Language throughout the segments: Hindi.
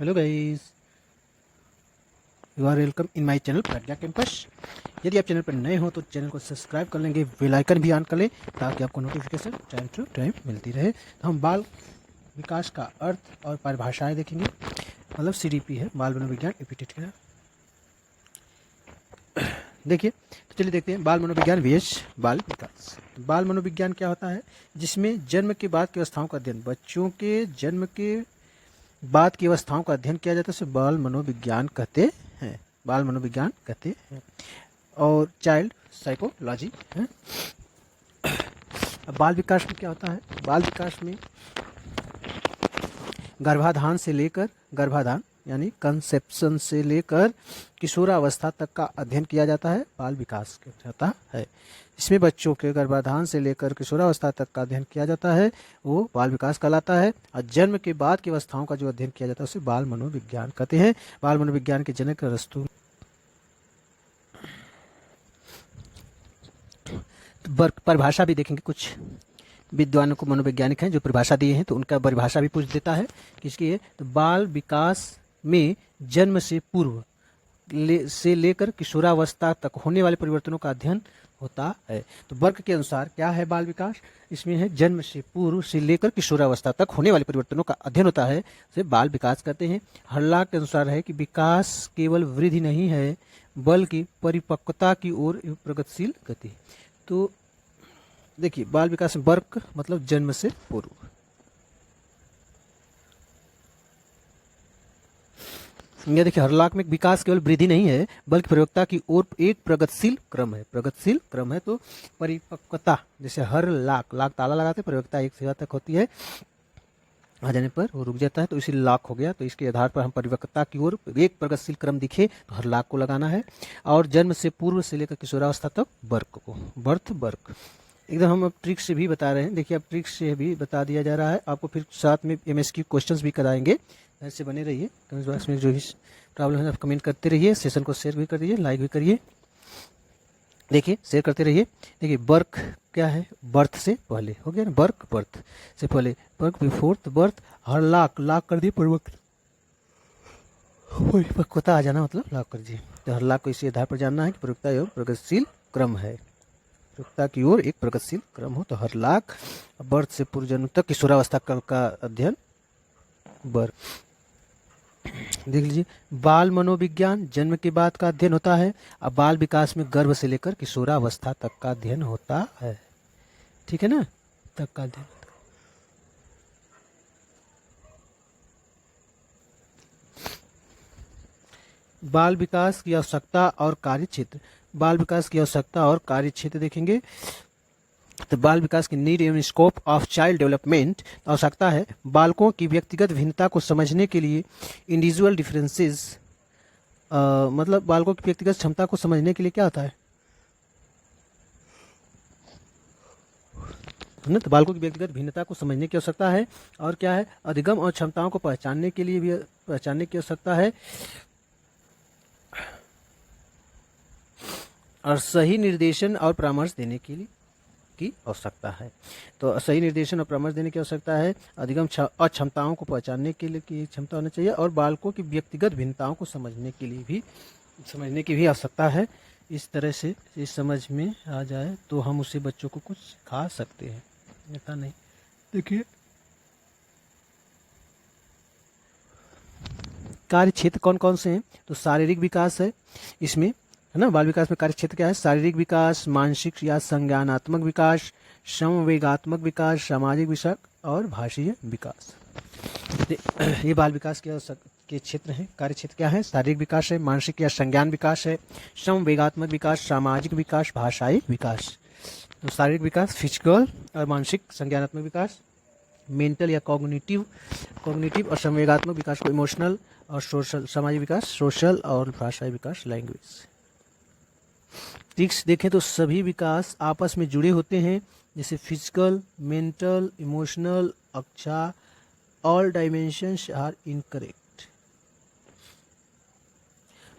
Hello guys, you are welcome in my channel Pragya campus. यदि आप चैनल पर नए हो तो चैनल को सब्सक्राइब कर लेंगे, बेल आइकन भी ऑन कर लें ताकि आपको नोटिफिकेशन टाइम टू टाइम मिलती रहे। तो हम बाल विकास का अर्थ और परिभाषाएं देखेंगे, मतलब सीडीपी है, बाल मनोविज्ञान एपिटेट का। देखिए, तो चलिए देखते हैं बाल मनोविज्ञान वीएस बाल विकास। बाल मनोविज्ञान क्या होता है? जिसमें जन्म के बाद की अवस्थाओं का अध्ययन, बच्चों के जन्म के बाद की अवस्थाओं का अध्ययन किया जाता है, उसे बाल मनोविज्ञान कहते हैं। बाल मनोविज्ञान कहते हैं और चाइल्ड साइकोलॉजी है। अब बाल विकास में क्या होता है? बाल विकास में गर्भाधान से लेकर, गर्भाधान यानी कंसेप्शन से लेकर किशोरावस्था तक का अध्ययन किया जाता है, बाल विकास कहता है। इसमें बच्चों के गर्भाधान से लेकर किशोरावस्था तक का अध्ययन किया जाता है, वो बाल विकास कहलाता है। और जन्म के बाद की अवस्थाओं का जो अध्ययन किया जाता है उसे बाल मनोविज्ञान कहते हैं। बाल मनोविज्ञान के जनक अरस्तु। परिभाषा भी देखेंगे, कुछ विद्वानों को मनोवैज्ञानिक हैं जो परिभाषा दिए हैं, तो उनका परिभाषा भी पूछ देता है किसकी है। तो बाल विकास में जन्म से पूर्व से लेकर किशोरावस्था तक होने वाले परिवर्तनों का अध्ययन होता है। तो वर्ग के अनुसार क्या है बाल विकास? इसमें है जन्म से पूर्व से लेकर किशोरावस्था तक होने वाले परिवर्तनों का अध्ययन होता है, उसे बाल विकास कहते हैं। हर्लॉक के अनुसार है कि विकास केवल वृद्धि नहीं है बल्कि परिपक्वता की ओर प्रगतिशील गति। तो देखिए, बाल विकास में वर्ग मतलब जन्म से पूर्व। यह देखिए, हर्लॉक में विकास केवल वृद्धि नहीं है बल्कि परिपक्वता की ओर एक प्रगतिशील क्रम है। प्रगतिशील क्रम है तो परिपक्वता, जैसे हर लाख ताला लगाते, परिपक्वता एक सीमा तक होती है, आ जाने पर वो रुक जाता है, तो इसी लाख हो गया। तो इसके आधार पर हम परिपक्वता की ओर एक प्रगतिशील क्रम दिखे तो हर लाख को लगाना है। और जन्म से पूर्व से लेकर किशोरावस्था तक वर्ग को, बर्थ वर्ग एकदम हम अब ट्रिक से भी बता रहे हैं। देखिए, अब ट्रिक से भी बता दिया जा रहा है आपको, फिर साथ में एमएसक्यू क्वेश्चंस भी कराएंगे। ऐसे बने रहिए, कमेंट बॉक्स में जो भी प्रॉब्लम है आप कमेंट करते रहिए, सेशन को शेयर भी कर दीजिए, लाइक भी करिए। देखिए, शेयर करते रहिए। देखिए, बर्थ क्या है? बर्थ से पहले हो गया ना, बर्थ बर्थ से पहले, बर्थ बिफोर द बर्थ। हर लाख कर दिए, परिपक्वता आ जाना मतलब लाख कर दिए। तो हर लाख को इसी आधार पर जानना है कि परिपक्वता एवं प्रगतिशील क्रम है, परिपक्वता की ओर एक प्रगतिशील क्रम हो। तो हर लाख, बर्थ से पूर्व जन्म तक किशोरावस्था का अध्ययन वर्ग। देख लीजिए, बाल मनोविज्ञान जन्म के बाद का अध्ययन होता है। अब बाल विकास में गर्भ से लेकर किशोरावस्था तक का अध्ययन होता है, ठीक है ना, तक का अध्ययन। बाल विकास की आवश्यकता और कार्य क्षेत्र। बाल विकास की आवश्यकता और कार्य क्षेत्र देखेंगे तो बाल विकास की नीड एवं स्कोप ऑफ चाइल्ड डेवलपमेंट। आवश्यकता है बालकों की व्यक्तिगत भिन्नता को समझने के लिए, इंडिविजुअल डिफरेंसेस, मतलब बालकों की व्यक्तिगत क्षमता को समझने के लिए क्या होता है ना, तो बालकों की व्यक्तिगत भिन्नता को समझने की आवश्यकता है। और क्या है? अधिगम और क्षमताओं को पहचानने के लिए भी पहचानने की आवश्यकता है और सही निर्देशन और परामर्श देने के लिए की आवश्यकता है। तो सही निर्देशन और परामर्श देने की आवश्यकता है, अधिगम और क्षमताओं को पहचानने के लिए की क्षमता होनी चाहिए, और बालकों की व्यक्तिगत भिन्नताओं को समझने की भी आवश्यकता है। इस तरह से इस समझ में आ जाए तो हम उसे बच्चों को कुछ सिखा सकते हैं, ऐसा नहीं। देखिए, कार्य क्षेत्र कौन कौन से हैं? तो शारीरिक विकास है इसमें, है ना। बाल विकास में कार्य क्षेत्र क्या है? शारीरिक विकास, मानसिक या संज्ञानात्मक विकास, संवेगात्मक विकास, सामाजिक विकास और भाषीय विकास। ये बाल विकास के क्षेत्र हैं। कार्य क्षेत्र क्या है? शारीरिक विकास है, मानसिक या संज्ञान विकास है, संवेगात्मक विकास, सामाजिक विकास, भाषाई विकास। तो शारीरिक विकास फिजिकल और मानसिक, संज्ञानात्मक विकास मेंटल या कॉग्निटिव और संवेगात्मक विकास को इमोशनल, और सोशल, सामाजिक विकास सोशल, और भाषाई विकास लैंग्वेज। ट्रिक्स देखें तो सभी विकास आपस में जुड़े होते हैं, जैसे फिजिकल, मेंटल, इमोशनल, अक्षा, ऑल डायमेंशंस आर इनकरेक्ट।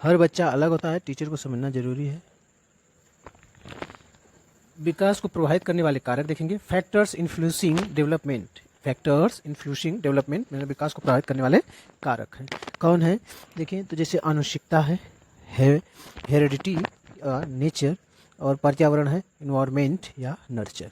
हर बच्चा अलग होता है, टीचर को समझना जरूरी है। विकास को प्रभावित करने वाले कारक देखेंगे, factors influencing development. Factors influencing development, मतलब विकास को प्रभावित करने वाले कारक हैं। कौन है? देखिए तो जैसे आनुवंशिकता है, हेरिडिटी, नेचर, और पर्यावरण है, इन्वायरमेंट या नर्चर।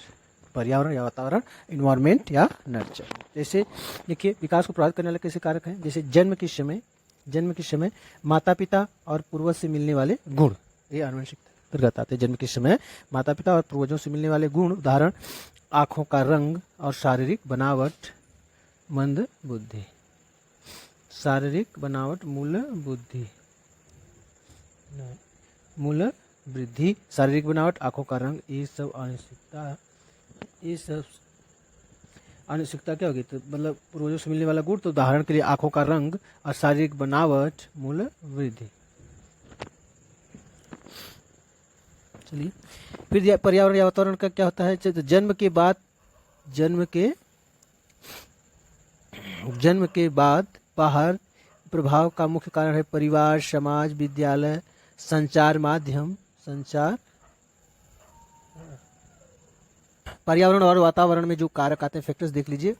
पर्यावरण या वातावरण, इन्वायरमेंट या नर्चर। जैसे देखिए विकास को प्रभावित करने वाले कैसे कारक हैं? जैसे जन्म के समय माता पिता और पूर्वज से मिलने वाले गुण, ये आनुवंशिकता अंतर्गत आते हैं। जन्म के समय माता पिता और पूर्वजों से मिलने वाले गुण, उदाहरण आँखों का रंग और शारीरिक बनावट, मंद बुद्धि। शारीरिक बनावट, मूल बुद्धि, मूल वृद्धि, शारीरिक बनावट, आँखों का रंग, ये सब आनुवंशिकता क्या होगी? तो मतलब पूर्वजों से मिलने वाला गुण, तो उदाहरण के लिए आँखों का रंग और शारीरिक बनावट, मूल वृद्धि। चलिए फिर पर्यावरण या वातावरण का क्या होता है? तो जन्म के बाद बाहर प्रभाव का मुख्य कारण है परिवार, समाज, विद्यालय, संचार माध्यम, पर्यावरण और वातावरण में जो कारक आते हैं, फैक्टर्स देख लीजिए।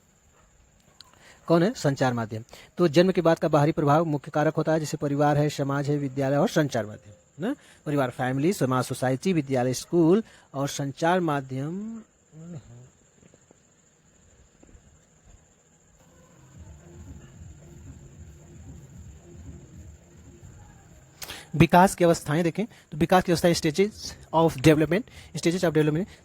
कौन है? संचार माध्यम। तो जन्म के बाद का बाहरी प्रभाव मुख्य कारक होता है, जैसे परिवार है, समाज है, विद्यालय और संचार माध्यम ना। परिवार फैमिली, समाज सोसाइटी, विद्यालय स्कूल, और संचार माध्यम विकास की अवस्थाएं देखें तो विकास की अवस्थाएं स्टेजेस ऑफ डेवलपमेंट,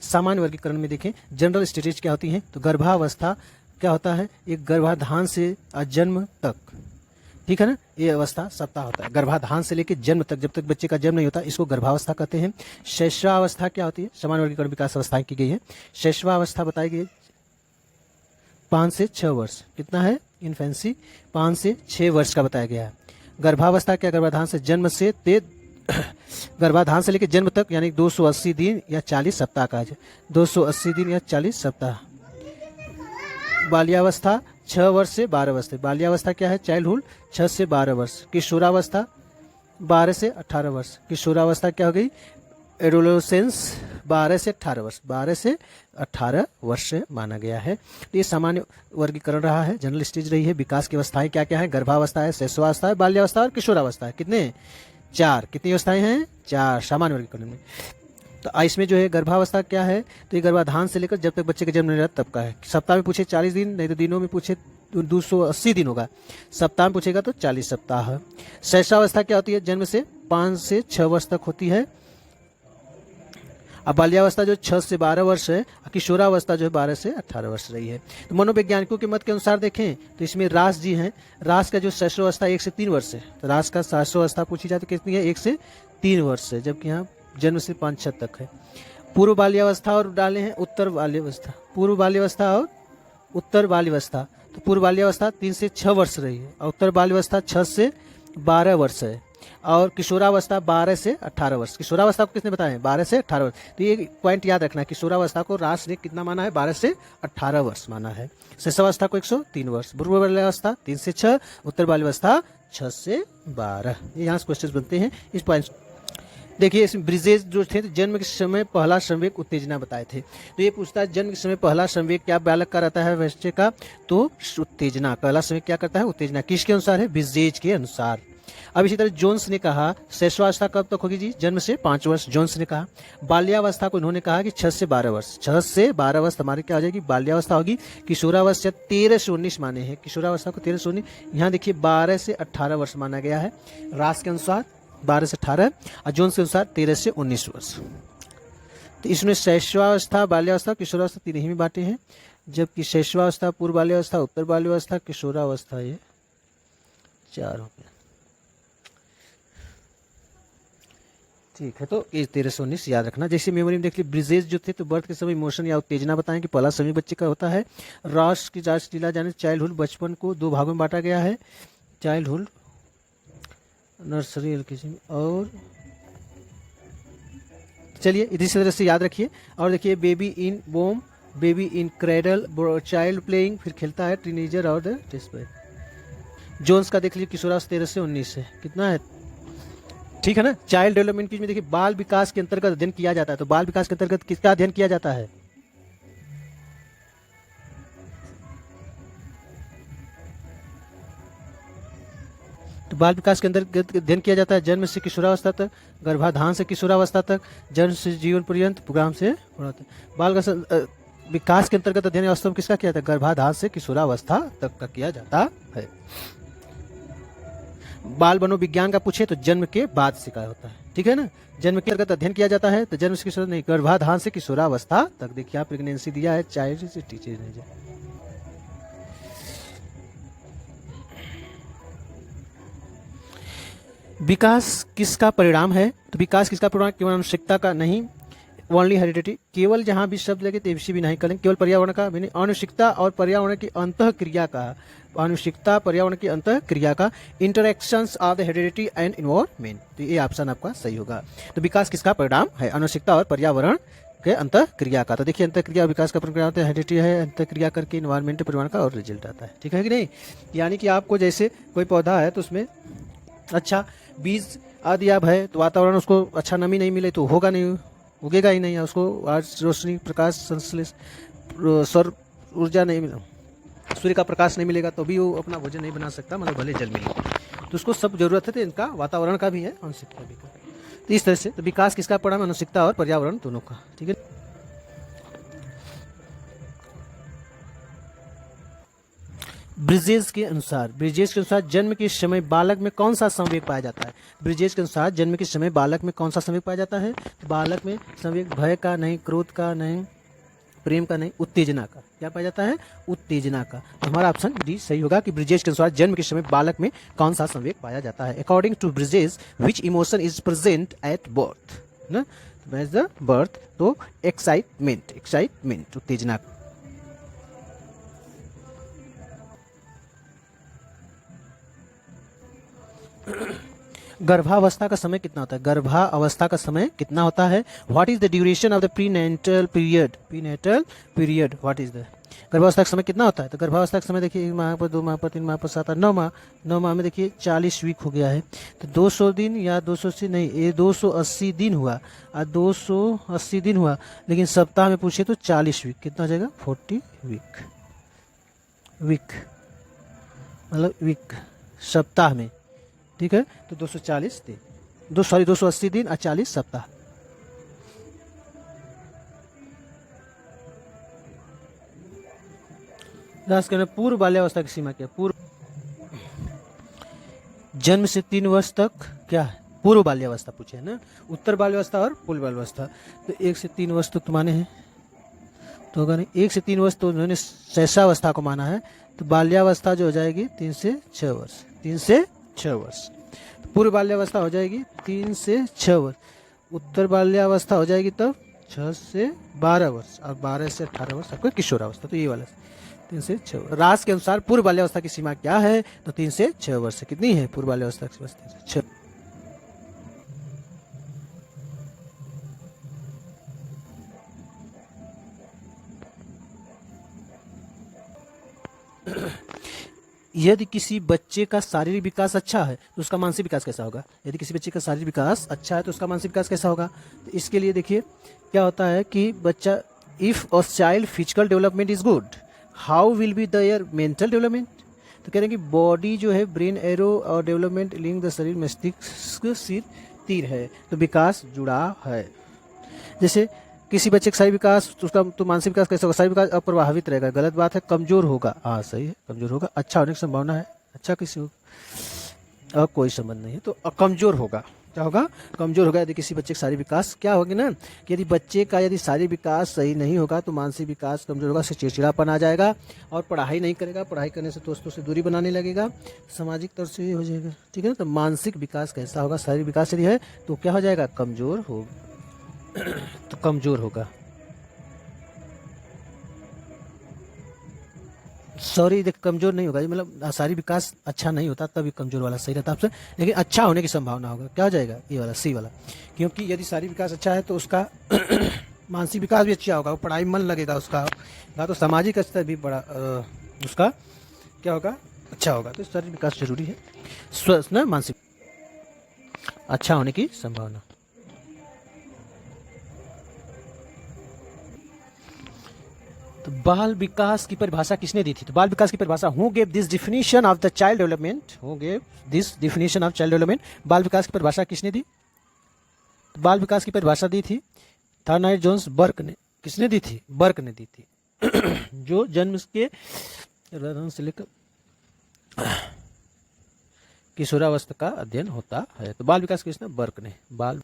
सामान्य वर्गीकरण में देखें जनरल स्टेजेस क्या होती हैं? तो गर्भावस्था क्या होता है? एक गर्भाधान से जन्म तक, ठीक है ना, ये अवस्था सप्ताह होता है। गर्भाधान से लेकर जन्म तक, जब तक बच्चे का जन्म नहीं होता, इसको गर्भावस्था कहते हैं। शैशवावस्था क्या होती है? सामान्य वर्गीकरण विकास अवस्थाएं की गई है। शैशवावस्था बताई गई 5 से 6 वर्ष, कितना है? इन्फेंसी 5 से 6 वर्ष का बताया गया है। गर्भावस्था क्या? गर्भाधान से गर्भाधान से लेकर जन्म तक, यानी 280 दिन या 40 सप्ताह का है। 280 दिन या 40 सप्ताह। बाल्यावस्था 6 वर्ष से 12 वर्ष। बाल्यावस्था क्या है? चाइल्डहुड 6 से 12 वर्ष। किशोरावस्था 12 से 18 वर्ष। किशोरावस्था क्या हो गई? एडोलेसेंस 12 से 18 वर्ष। 12 से 18 वर्ष माना गया है। तो ये सामान्य वर्गीकरण रहा है, जनरल स्टेज रही है। विकास की अवस्थाएं क्या क्या है? गर्भावस्था है, शैशवावस्था है, बाल्यावस्था और किशोरावस्था है। कितने? 4। कितनी अवस्थाएं हैं? 4 सामान्य वर्गीकरण में। तो इसमें जो है गर्भावस्था क्या है? तो ये गर्भाधान से लेकर जब तक बच्चे का जन्म नहीं रहता तब का है। सप्ताह में पूछे 40 दिन, नहीं तो दिनों में पूछे 280 दिन होगा। सप्ताह में पूछेगा तो 40 सप्ताह। शैशवावस्था क्या होती है? जन्म से 5 से 6 वर्ष तक होती है। अब बाल्यावस्था जो 6 से 12 वर्ष है, किशोरावस्था जो है 12 से 18 वर्ष रही है। तो मनोवैज्ञानिकों के मत के अनुसार देखें तो इसमें रास जी हैं, रास का जो शैशवावस्था 1 से 3 वर्ष है। तो रास का शैशवावस्था पूछी जाती कितनी है? 1 से 3 वर्ष है, जबकि यहाँ जन्म से 5-6 तक है। पूर्व बाल्यावस्था और डाले हैं उत्तर बाल्यावस्था। पूर्व बाल्यावस्था और उत्तर बाल्यावस्था। तो पूर्व बाल्यावस्था 3 से 6 वर्ष रही है और उत्तर बाल्यावस्था 6 से 12 वर्ष है। और किशोरावस्था 12 से 18 वर्ष। किशोरावस्था को किसने बताया? 12 से 18 वर्ष। तो ये पॉइंट याद रखना है, किशोरावस्था को रास ने कितना माना है? 12 से 18 वर्ष माना है। शैशवावस्था को 103 वर्ष। पूर्व बाल्यावस्था 3 से 6, उत्तर बाल्यावस्था 6 से 12। ये यहाँ से क्वेश्चन बनते हैं इस पॉइंट। देखिए इसमें ब्रिजेज जो थे जन्म के समय पहला संवेग उत्तेजना बताए थे। तो ये पूछता है जन्म के समय पहला संवेग क्या बालक का रहता है बच्चे का? तो उत्तेजना। पहला संवेग क्या करता है? उत्तेजना। किसके अनुसार है? ब्रिजेज के अनुसार। अब इसी तरह जोन्स ने कहा शैशवावस्था कब तक होगी जी? जन्म से 5 वर्ष। जोन्स ने कहा बाल्यावस्था को इन्होंने कहा कि 6 से 12 वर्ष। 6 से 12 वर्ष हमारे क्या हो जाएगी? बाल्यावस्था होगी। किशोरावस्था 13 से 19 माने हैं। किशोरावस्था को 13 से 19, यहाँ देखिए 12 से 18 वर्ष माना गया है। रास के अनुसार 12 से 18 और जोन्स के अनुसार 13 से 19 वर्ष। तो इसमें शैशवावस्था, बाल्यावस्था, किशोरावस्था 3 ही में बांटे हैं, जबकि शैशवावस्था, पूर्व बाल्यावस्था, उत्तर बाल्यावस्था, किशोरावस्था ये 4 हो गया। ठीक है, तो ये 13 से 19 याद रखना। जैसे मेमोरी में देख ली ब्रिजेज जो थे तो बर्थ के समय इमोशन या उत्तेजना बताएं कि पहला समय बच्चे का होता है। रास की लीला जाने चाइल्डहुड बचपन को 2 भागों में बांटा गया है। चाइल्डहुड नर्सरी एलकेजी में, और चलिए इसी तरह से याद रखिए। और देखिए baby in womb, baby in cradle, child playing, फिर खेलता है टीनेजर और द टेस्ट। जोन्स का देख लीजिए किशोरावस्था 13 से 19 है। कितना है? ठीक है ना। चाइल्ड डेवलपमेंट की में देखिए बाल विकास के अंतर्गत अध्ययन किया जाता है। तो बाल विकास के अंतर्गत किसका अध्ययन किया जाता है? तो बाल विकास के अंदर अध्ययन किया जाता है जन्म से किशोरावस्था तक, गर्भाधान से किशोरावस्था तक, जन्म से जीवन पर्यंत, प्रोग्राम से बाल विकास के अंतर्गत अध्ययन वास्तव में किसका किया जाता है? गर्भाधान से किशोरावस्था तक का किया जाता है। बाल मनोविज्ञान का पूछे तो जन्म के बाद से क्या होता है, ठीक है ना। जन्म के अंतर्गत अध्ययन किया जाता है तो जन्म से किशोर नहीं, गर्भाधान से किशोरावस्था तक। देखिए आप प्रेगनेंसी दिया है, चाइल्ड से टीचर नहीं जाए। विकास किसका परिणाम है? तो विकास किसका परिणाम? केवल आनुवंशिकता का नहीं, ओनली हेरिडिटी। केवल जहां भी शब्द लगे तेविशी भी नहीं करेंगे, केवल पर्यावरण का भी नहीं, आनुवंशिकता और पर्यावरण की अंतः क्रिया का, आनुवंशिकता पर्यावरण की अंतः क्रिया का, interactions of the heredity and environment. तो ये ऑप्शन आपका सही होगा। तो विकास किसका परिणाम है? आनुवंशिकता और पर्यावरण के अंतः क्रिया का। तो देखिए अंतः क्रिया और विकास का परिणाम होता है हेरिडिटी है, अंतः क्रिया करके इन्वायरमेंट परिवार का और रिजल्ट आता है, ठीक है कि नहीं। यानी कि आपको जैसे कोई पौधा है तो उसमें अच्छा बीज आदि आप है तो वातावरण उसको अच्छा नमी नहीं मिले तो होगा नहीं, उगेगा ही नहीं, उसको आज रोशनी प्रकाश संश्लेष सौर ऊर्जा नहीं मिला, सूर्य का प्रकाश नहीं मिलेगा तो भी वो अपना भोजन नहीं बना सकता, मतलब भले जल मिले तो उसको सब जरूरत है। तो इनका वातावरण का भी है, आनुवंशिकता भी का। तो इस तरह से तो विकास किसका परिणाम? आनुवंशिकता और पर्यावरण दोनों का, ठीक है। ब्रिजेश के अनुसार जन्म के समय बालक में कौन सा संवेग पाया जाता है? ब्रिजेश के अनुसार जन्म के समय बालक में कौन सा संवेग पाया जाता है? बालक में संवेग भय का नहीं, क्रोध का नहीं, प्रेम का नहीं, उत्तेजना का। क्या पाया जाता है? उत्तेजना का। तो हमारा ऑप्शन डी सही होगा कि ब्रिजेश के अनुसार जन्म के समय बालक में कौन सा संवेग पाया जाता है। According to Bridges which emotion is present at birth, ना द बर्थ, तो एक्साइटमेंट उत्तेजना। गर्भावस्था का समय कितना होता है? गर्भावस्था का समय कितना होता है? What is the duration of the prenatal period what is the गर्भावस्था का समय कितना होता है? तो गर्भावस्था का समय देखिए 1 माह पर, 2 माह पर, 3 माह पर, 7 8 9 माह में देखिए 40 वीक हो गया है। तो 200 दिन या 280 नहीं, ये 280 दिन हुआ, 280 दिन हुआ, लेकिन सप्ताह में पूछे तो 40 वीक, कितना हो जाएगा? 40 वीक मतलब वीक सप्ताह में, ठीक है। तो 240 दिन, 280 दिन और 40 सप्ताह। पूर्व बाल्यावस्था की सीमा क्या? पूर्व जन्म से 3 वर्ष तक क्या है? पूर्व बाल्यावस्था पूछे है ना, उत्तर बाल्यावस्था और पूर्व बाल्यावस्था। तो 1 से 3 वर्ष तक तो माने हैं, तो अगर 1 से 3 वर्ष तो उन्होंने शैशवावस्था को माना है, तो बाल्यावस्था जो हो जाएगी 3 से 6 वर्ष, 3 से 6 वर्ष। पूर्व बाल्यावस्था हो जाएगी 3 से 6 वर्ष, उत्तर बाल्यावस्था हो जाएगी तब 6 से 12 वर्ष, और 12 से 18 वर्ष आपका किशोरावस्था। तो ये वाला 3 से 6 वर्ष। रास के अनुसार पूर्व बाल्यावस्था की सीमा क्या है? तो 3 से 6 वर्ष। कितनी है पूर्व बाल्यावस्था की सीमा? 3 से 6। यदि किसी बच्चे का शारीरिक विकास अच्छा है तो उसका मानसिक विकास कैसा होगा? यदि किसी बच्चे का शारीरिक विकास अच्छा है तो उसका मानसिक विकास कैसा होगा? तो इसके लिए देखिए क्या होता है कि बच्चा, if a child physical development is good, how will be their mental development? तो कह रहे हैं कि बॉडी जो है ब्रेन एरो और डेवलपमेंट लिंक द शरीर मस्तिष्क सिर तीर है, तो विकास जुड़ा है। जैसे किसी बच्चे का शारीरिक विकास तो उसका तो मानसिक विकास कैसे होगा? शारीरिक विकास अप्रभावित रहेगा, गलत बात है, कमजोर होगा। हाँ सही है, कमजोर होगा। अच्छा होने की संभावना है, अच्छा किसी होगा, कोई संबंध नहीं है, तो कमजोर होगा। क्या होगा? कमजोर होगा। यदि किसी बच्चे का शारीरिक विकास क्या होगा ना, कि यदि बच्चे का यदि शारीरिक विकास सही नहीं होगा तो मानसिक विकास कमजोर होगा, उससे चिड़चिड़ापन आ जाएगा और पढ़ाई नहीं करेगा, पढ़ाई करने से दोस्तों से दूरी बनाने लगेगा, सामाजिक तौर से हो जाएगा, ठीक है ना। तो मानसिक विकास कैसा होगा? शारीरिक विकास यदि है तो क्या हो जाएगा? कमजोर होगा, तो कमजोर होगा। सॉरी, देख कमजोर नहीं होगा, मतलब शारीरिक विकास अच्छा नहीं होता तभी कमजोर वाला सही रहता आपसे, लेकिन अच्छा होने की संभावना होगा। क्या हो जाएगा? ये वाला सी वाला, क्योंकि यदि शारीरिक विकास अच्छा है तो उसका मानसिक विकास भी अच्छा होगा, पढ़ाई मन लगेगा उसका, तो सामाजिक स्तर भी बड़ा उसका क्या होगा? अच्छा होगा। तो शारीरिक विकास जरूरी है, स्वस्थ ना मानसिक अच्छा होने की संभावना। तो बाल विकास की परिभाषा किसने दी थी? तो बाल विकास की परिभाषा, who gave this definition of the child development, who gave this definition of child development, बाल विकास की परिभाषा किसने दी? तो बाल विकास की परिभाषा दी थी थॉर्नाइट जोन्स बर्क ने। किसने दी थी? बर्क ने दी थी। जो जन्म के से लेकर किशोरावस्था का अध्ययन होता है। तो बाल विकास किसने? बर्क ने। बाल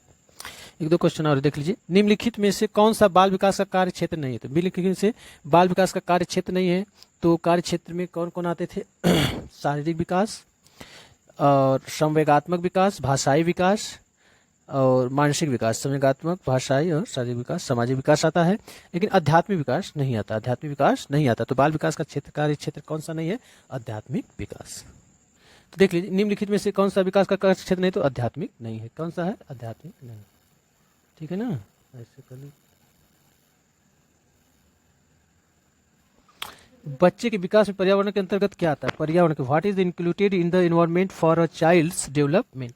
एक दो क्वेश्चन और देख लीजिए। निम्नलिखित में से कौन सा बाल विकास का कार्य क्षेत्र नहीं है? तो निम्नलिखित में से बाल विकास का कार्य क्षेत्र नहीं है, तो कार्य क्षेत्र में कौन कौन आते थे? शारीरिक विकास और संवेगात्मक विकास, भाषाई विकास और मानसिक विकास। संवेगात्मक, भाषाई और शारीरिक विकास, सामाजिक विकास आता है, लेकिन आध्यात्मिक विकास नहीं आता। आध्यात्मिक विकास नहीं आता। तो बाल विकास का क्षेत्र, कार्य क्षेत्र कौन सा नहीं है? आध्यात्मिक विकास। तो देख लीजिए, निम्नलिखित में से कौन सा विकास का कार्य क्षेत्र नहीं? तो आध्यात्मिक नहीं है। कौन सा है? आध्यात्मिक नहीं। ठीक है ना? ऐसे कर लीजिए। बच्चे के विकास में पर्यावरण के अंतर्गत क्या आता है? पर्यावरण के, what is included in the environment for a child's development?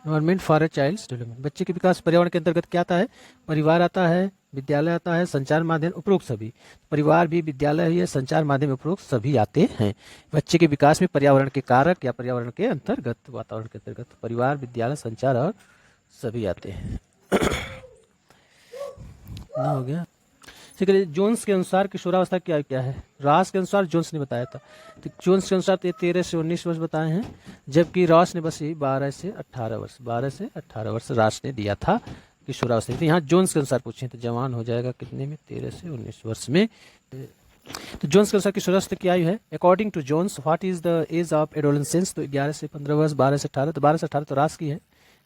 Environment for a child's development, बच्चे के विकास पर्यावरण के अंतर्गत क्या आता है? परिवार आता है, विद्यालय आता है, संचार माध्यम, उपरोक्त सभी। परिवार भी, विद्यालय भी है, संचार माध्यम, उपरोक्त सभी आते हैं बच्चे के विकास में पर्यावरण के कारक या पर्यावरण के अंतर्गत, वातावरण के अंतर्गत। परिवार, विद्यालय, संचार और सभी आते हैं। ना हो गया। ठीक है। जोन्स के अनुसार किशोरावस्था क्या क्या है? रॉस के अनुसार जोन्स ने बताया था। तो जोन्स के अनुसार 13 से 19 वर्ष बताए हैं, जबकि रॉस ने बस यही 12 से 18 वर्ष, 12 से 18 वर्ष रॉस ने दिया था किशोरावस्था। तो यहाँ जोन्स के अनुसार पूछे तो जवान हो जाएगा कितने में? 13 से 19 वर्ष में। तो जोन्स के अनुसार किशोरावस्था की आयु है, according to Jones what is the age of adolescence? तो 11 से 15 वर्ष, 12 से 18। तो 12 से 18 तो रॉस की है,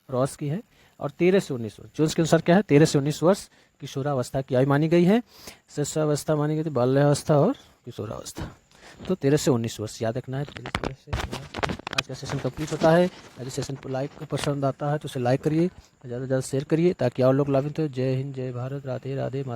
रॉस की है। और 13 से 19 वर्ष जोन्स के अनुसार क्या है? 13 से 19 वर्ष किशोरावस्था की आयु मानी गई है। शिशुअवस्था मानी गई थी, बाल्यावस्था और किशोरावस्था। तो 13 से 19 वर्ष याद रखना है। 13 से आज का सेशन कंप्लीट होता है। यदि सेशन को लाइक पसंद आता है तो उसे लाइक करिए, ज़्यादा से ज़्यादा शेयर करिए ताकि और लोग लाभित हो। जय हिंद, जय भारत, राधे राधे।